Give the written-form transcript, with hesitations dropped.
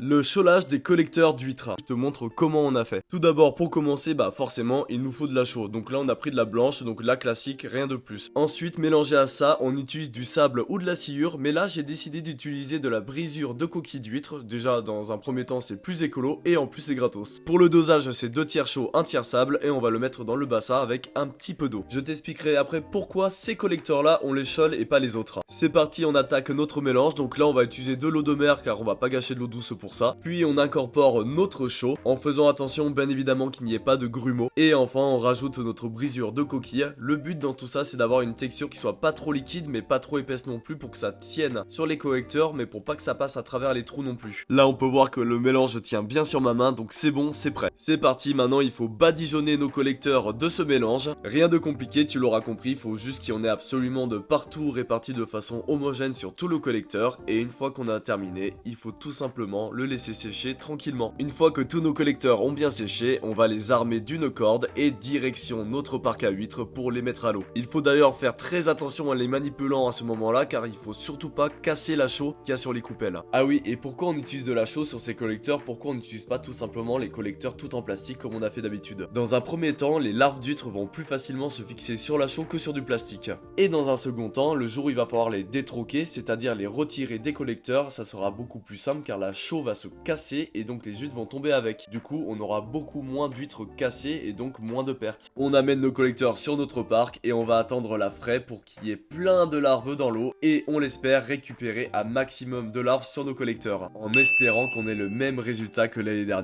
Le cholage des collecteurs d'huîtres. Je te montre comment on a fait. Tout d'abord, pour commencer, forcément, il nous faut de la chaux. Donc là, on a pris de la blanche, donc la classique, rien de plus. Ensuite, mélangé à ça, on utilise du sable ou de la sciure, mais là, j'ai décidé d'utiliser de la brisure de coquilles d'huîtres. Déjà, dans un premier temps, c'est plus écolo et en plus, c'est gratos. Pour le dosage, c'est 2 tiers chaud, 1 tiers sable et on va le mettre dans le bassin avec un petit peu d'eau. Je t'expliquerai après pourquoi ces collecteurs-là, on les chole et pas les autres. C'est parti, on attaque notre mélange. Donc là, on va utiliser de l'eau de mer car on va pas gâcher de l'eau douce pour ça. Puis on incorpore notre chaux en faisant attention bien évidemment qu'il n'y ait pas de grumeaux. Et enfin on rajoute notre brisure de coquille. Le but dans tout ça c'est d'avoir une texture qui soit pas trop liquide mais pas trop épaisse non plus pour que ça tienne sur les collecteurs mais pour pas que ça passe à travers les trous non plus. Là on peut voir que le mélange tient bien sur ma main donc c'est bon, c'est prêt. C'est parti, maintenant il faut badigeonner nos collecteurs de ce mélange. Rien de compliqué, tu l'auras compris, il faut juste qu'il y en ait absolument de partout répartis de façon homogène sur tout le collecteur. Et une fois qu'on a terminé, il faut tout simplement le laisser sécher tranquillement. Une fois que tous nos collecteurs ont bien séché, on va les armer d'une corde et direction notre parc à huîtres pour les mettre à l'eau. Il faut d'ailleurs faire très attention en les manipulant à ce moment-là car il faut surtout pas casser la chaux qu'il y a sur les coupelles. Ah oui, et pourquoi on utilise de la chaux sur ces collecteurs? Pourquoi on n'utilise pas tout simplement les collecteurs tout en plastique comme on a fait d'habitude? Dans un premier temps, les larves d'huîtres vont plus facilement se fixer sur la chaux que sur du plastique. Et dans un second temps, le jour où il va falloir les détroquer, c'est-à-dire les retirer des collecteurs, ça sera beaucoup plus simple car la chaux va se casser et donc les huîtres vont tomber avec. Du coup, on aura beaucoup moins d'huîtres cassées et donc moins de pertes. On amène nos collecteurs sur notre parc et on va attendre la fraie pour qu'il y ait plein de larves dans l'eau et on l'espère récupérer un maximum de larves sur nos collecteurs en espérant qu'on ait le même résultat que l'année dernière.